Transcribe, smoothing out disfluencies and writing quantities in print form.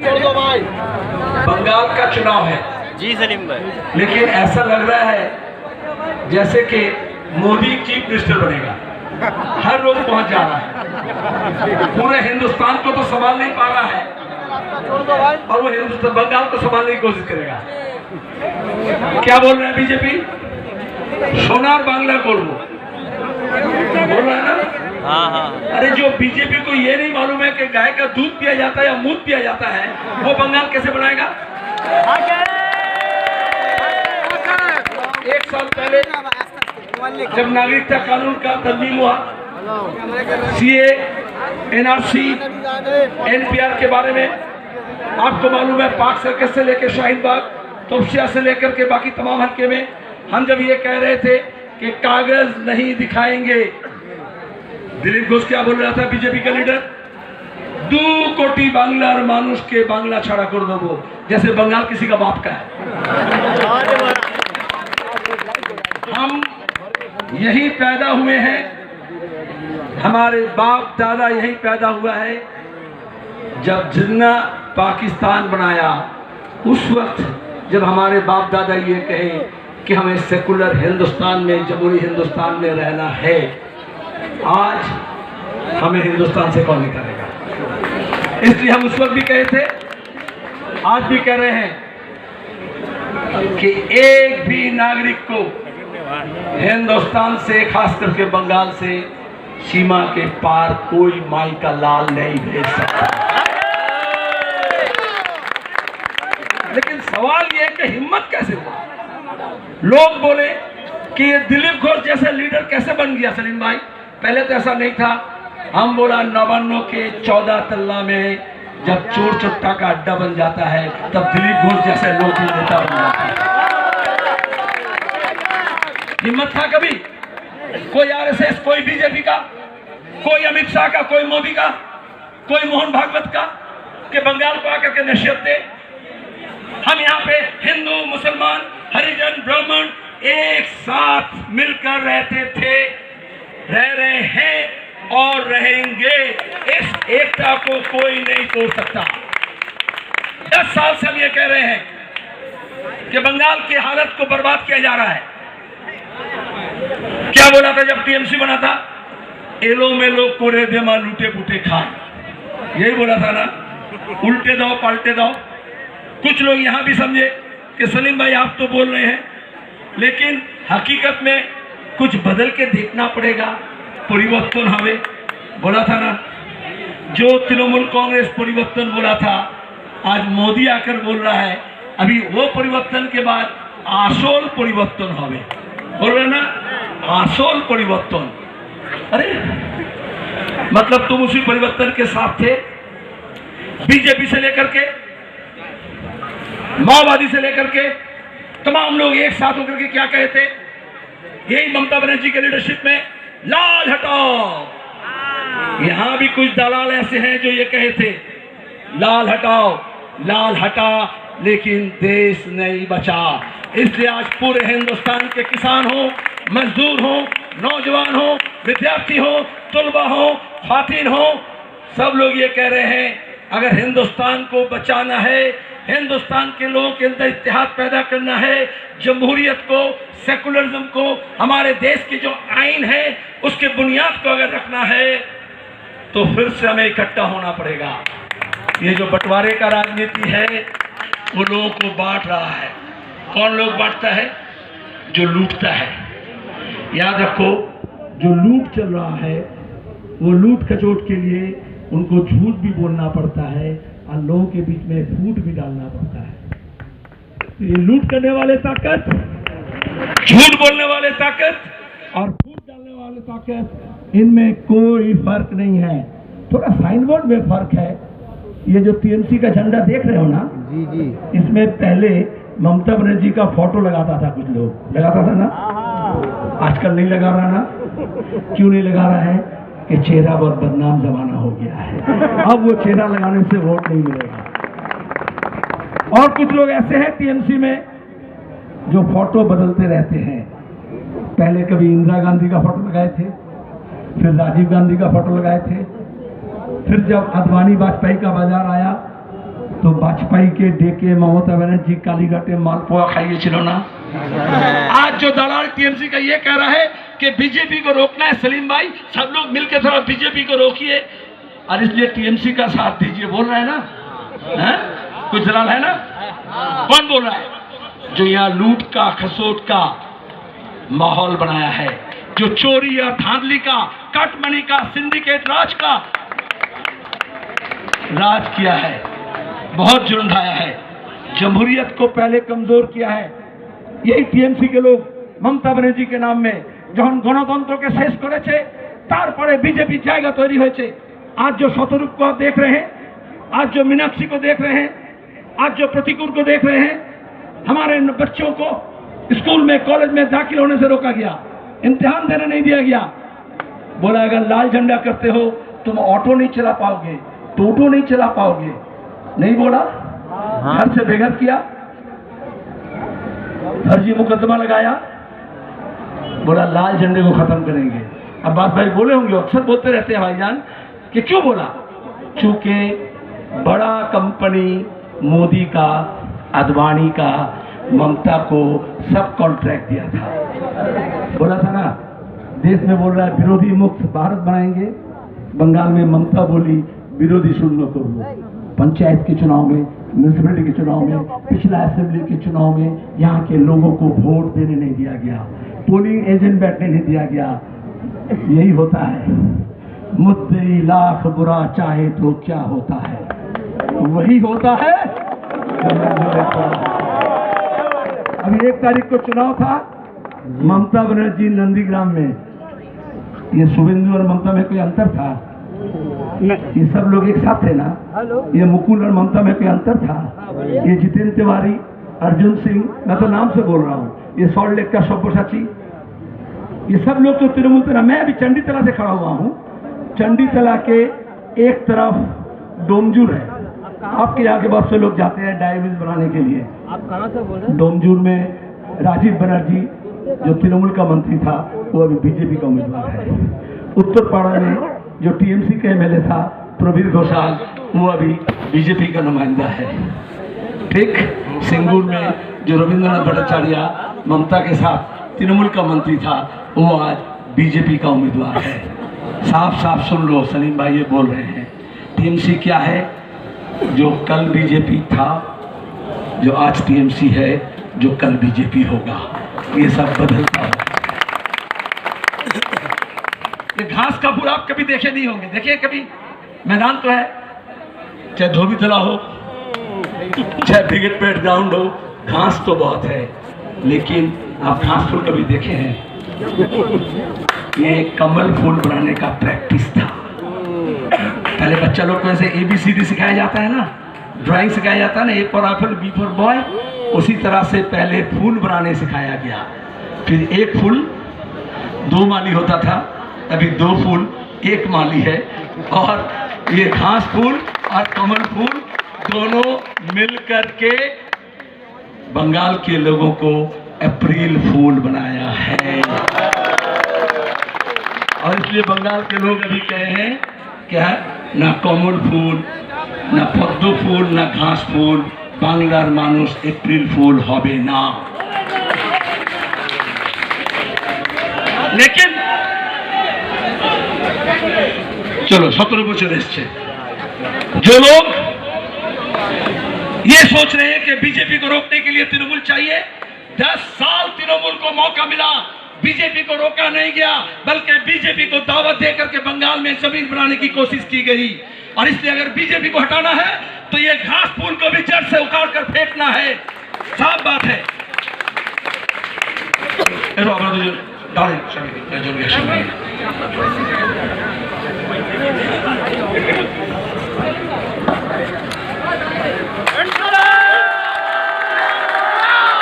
बंगाल का चुनाव है जी सलीम भाई, लेकिन ऐसा लग रहा है जैसे कि मोदी चीफ मिनिस्टर बनेगा। हर रोज पहुंच जा रहा है, पूरे हिंदुस्तान को तो संभाल नहीं पा रहा है और वो हिंदुस्तान बंगाल को संभालने की कोशिश करेगा। क्या बोल रहे हैं बीजेपी? सोनार बांग्ला बोल रहा है ना। हाँ। अरे जो बीजेपी को ये नहीं मालूम है कि गाय का दूध पिया जाता है या मूत पिया जाता है, वो बंगाल कैसे बनाएगा? एक साल पहले जब नागरिकता कानून का तरमीम हुआ, सीए, एनआरसी, एनपीआर के बारे में आपको मालूम है, पाक सर्कस से लेकर शाहीन बाग, तोपसिया से लेकर के बाकी तमाम हल्के में हम जब ये कह रहे थे कि कागज नहीं दिखाएंगे, दिलीप घोष क्या बोल रहा था बीजेपी का लीडर? 2 कोटी बांग्लार मानुष के बांग्ला छाड़ा कर दो, जैसे बंगाल किसी का बाप का है। हम यही पैदा हुए हैं, हमारे बाप दादा यही पैदा हुआ है। जब जिन्ना पाकिस्तान बनाया, उस वक्त जब हमारे बाप दादा ये कहे कि हमें सेकुलर हिंदुस्तान में, जमहूरी हिंदुस्तान में रहना है, आज हमें हिंदुस्तान से कौन निकालेगा? इसलिए हम उस वक्त भी कहे थे, आज भी कह रहे हैं कि एक भी नागरिक को हिंदुस्तान से, खास करके बंगाल से, सीमा के पार कोई माई का लाल नहीं भेज सकता। लेकिन सवाल यह कि हिम्मत कैसे हुआ? लोग बोले कि ये दिलीप घोष जैसे लीडर कैसे बन गया सलीम भाई? पहले तो ऐसा नहीं था। हम बोला 99 के 14 तल्ला में जब चोर चुट्टा का अड्डा बन जाता है, तब दिलीप घोष जैसे लोग नेता बन जाते हैं। हिम्मत था कभी? कोई आरएसएस, कोई बीजेपी का, कोई अमित शाह का, कोई मोदी का, कोई मोहन भागवत का कि बंगाल को आकर के नसीहत दे? हम यहाँ पे हिंदू, मुसलमान, हरिजन, ब्राह्मण एक साथ मिलकर रहते थे, रह रहे हैं और रहेंगे। इस एकता को कोई नहीं तोड़ सकता। 10 साल से हम ये कह रहे हैं कि बंगाल की हालत को बर्बाद किया जा रहा है। क्या बोला था जब टीएमसी बना था? एलो में लोग कोरे देमा लूटे पुटे खाए, यही बोला था ना। उल्टे दो पलटे दो। कुछ लोग यहां भी समझे कि सलीम भाई आप तो बोल रहे हैं, लेकिन हकीकत में कुछ बदल के देखना पड़ेगा। परिवर्तन हवे बोला था ना, जो तृणमूल कांग्रेस परिवर्तन बोला था, आज मोदी आकर बोल रहा है अभी वो परिवर्तन के बाद आसोल परिवर्तन हवे, बोल रहे ना, आसोल परिवर्तन। अरे मतलब तुम उसी परिवर्तन के साथ थे? बीजेपी से लेकर के, माओवादी से लेकर के तमाम लोग एक साथ होकर के क्या कहे थे? यही ममता बनर्जी के लीडरशिप में लाल हटाओ। यहां भी कुछ दलाल ऐसे हैं जो ये कहे थे लाल हटाओ, लाल हटा, लेकिन देश नहीं बचा। इसलिए आज पूरे हिंदुस्तान के किसान हो, मजदूर हो, नौजवान हो, विद्यार्थी हो, तुलबा हो, खातिन हो, सब लोग ये कह रहे हैं अगर हिंदुस्तान को बचाना है, हिंदुस्तान के लोगों के अंदर इत्तेहाद पैदा करना है, जमहूरियत को, सेकुलरिज्म को, हमारे देश की जो आइन है उसके बुनियाद को अगर रखना है, तो फिर से हमें इकट्ठा होना पड़ेगा। ये जो बंटवारे का राजनीति है वो लोगों को बांट रहा है। कौन लोग बांटता है? जो लूटता है। याद रखो, जो लूट चल रहा है वो लूट खचोट के लिए उनको झूठ भी बोलना पड़ता है और लोगों के बीच में फूट भी डालना पड़ता है। तो ये लूट करने वाले ताकत, झूठ बोलने वाले ताकत और फूट डालने वाले ताकत, इनमें कोई फर्क नहीं है। थोड़ा साइन बोर्ड में फर्क है। ये जो टीएमसी का झंडा देख रहे हो ना, जी जी, इसमें पहले ममता बनर्जी का फोटो लगाता था, कुछ लोग लगाता था ना, आजकल नहीं लगा रहा ना। क्यों नहीं लगा रहा है? कि चेहरा बहुत बदनाम जमाना हो गया है, अब वो चेहरा लगाने से वोट नहीं मिलेगा। और कुछ लोग ऐसे हैं टीएमसी में जो फोटो बदलते रहते हैं। पहले कभी इंदिरा गांधी का फोटो लगाए थे, फिर राजीव गांधी का फोटो लगाए थे, फिर जब अडवाणी वाजपेयी का बाजार आया तो वाजपेयी के डेके ममता बनर्जी कालीघाटे मालपुआ खाइए ना। आज जो दलाल टीएमसी का ये कह रहा है कि बीजेपी को रोकना है, सलीम भाई सब लोग मिलकर थोड़ा बीजेपी को रोकिए और इसलिए टीएमसी का साथ दीजिए, बोल रहे हैं ना? है? कुछ दलाल है ना? कौन बोल रहा है? जो यहाँ लूट का खसोट का माहौल बनाया है, जो चोरी और धांधली का, कटमनी का, सिंडिकेट राज का राज किया है, बहुत जुर्म ढाया है, जमहूरियत को पहले कमजोर किया है। यही टीएमसी के लोग ममता बनर्जी के नाम में যখন গণতন্ত্রকে শেষ করেছে তারপরে बीजेपी জায়গা তৈরি হয়েছে। आज जो शतरूप को आप देख रहे हैं, आज जो मीनाक्षी को देख रहे हैं, आज जो प्रतिकूल को देख रहे हैं, हमारे बच्चों को स्कूल में कॉलेज में दाखिल होने से रोका गया, इम्तिहान देने नहीं दिया गया। बोला अगर लाल झंडा करते हो तुम ऑटो नहीं चला पाओगे, टोटो नहीं चला पाओगे, नहीं बोला? घर से बेघर किया, फर्जी मुकदमा लगाया, बोला लाल झंडे को खत्म करेंगे। अब्बास भाई बोले होंगे, अक्सर बोलते रहते हैं भाईजान कि क्यों बोला? चूंकि बड़ा कंपनी मोदी का, आडवाणी का ममता को सब कॉन्ट्रैक्ट दिया था। बोला था ना, देश में बोल रहा है विरोधी मुक्त भारत बनाएंगे, बंगाल में ममता बोली विरोधी शून्य करो। पंचायत के चुनाव में, म्यूनिसिपैलिटी के चुनाव में, पिछला असेंबली के चुनाव में यहाँ के लोगों को वोट देने नहीं दिया गया, पोलिंग एजेंट बैठने नहीं दिया गया। यही होता है, मुद्दई लाख बुरा चाहे तो क्या होता है, वही होता है। अभी 1 तारीख को चुनाव था, ममता बनर्जी नंदीग्राम में, ये शुभेंदु और ममता में कोई अंतर था? ये सब लोग एक साथ थे ना? ये मुकुल और ममता में कोई अंतर था? ये जितेंद्र तिवारी, अर्जुन सिंह, मैं तो नाम से बोल रहा हूँ, ये सॉल्ट लेक का सब्यसाची, ये सब लोग तो तृणमूल तरह। मैं अभी चंडी तला से खड़ा हुआ हूँ, चंडी तला के एक तरफ डोमजूर है, आपके यहाँ के बहुत से लोग जाते हैं डायबिटीज बनाने के लिए। आप कहाँ से बोल रहे हैं? डोमजूर में राजीव बनर्जी जो तृणमूल का मंत्री था वो अभी बीजेपी का उम्मीदवार है। उत्तरपाड़ा में जो टीएमसी का एमएलए था प्रवीर घोषाल, वो अभी बीजेपी का नुमाइंदा है। ठीक, सिंगूर में जो रविंद्रनाथ भट्टाचार्य ममता के साथ तृणमूल का मंत्री था, वो आज बीजेपी का उम्मीदवार है। साफ साफ सुन लो, सलीम भाई ये बोल रहे हैं टीएमसी क्या है, जो कल बीजेपी था, जो आज टीएमसी है, जो कल बीजेपी होगा, ये सब बदलता है। ये घास का पूरा आप कभी देखे नहीं होंगे, देखिए कभी? मैदान तो है, चाहे धोबी तला हो, चाहे ब्रिगेड पेट ग्राउंड हो, घास तो बहुत है, लेकिन आप घास फूल कभी देखे हैं? ये कमल फूल बनाने का प्रैक्टिस था। पहले बच्चा लोग को ऐसे ABCD सिखाया जाता है ना, ड्राइंग सिखाया जाता है ना, A for Apple, B for boy, उसी तरह से पहले फूल बनाने सिखाया गया। फिर एक फूल 2 माली होता था, अभी 2 फूल 1 माली है, और ये घास फूल और कमल फूल दोनों मिलकर के बंगाल के लोगों को अप्रैल फूल बनाया है। और इसलिए बंगाल के लोग अभी कहे हैं क्या, ना कमल फूल, ना पद्म फूल, ना घास फूल, बांग्लार मानुष अप्रैल फूल होबे ना। लेकिन चलो 17 বছর এসছে, जो लोग ये सोच रहे हैं कि बीजेपी को रोकने के लिए तृणमूल चाहिए, 10 साल तृणमूल को मौका मिला, बीजेपी को रोका नहीं गया, बल्कि बीजेपी को दावत देकर के बंगाल में जमीन बनाने की कोशिश की गई। और इसलिए अगर बीजेपी को हटाना है तो ये घास फूल को भी जड़ से उखाड़ कर फेंकना है, साफ बात है।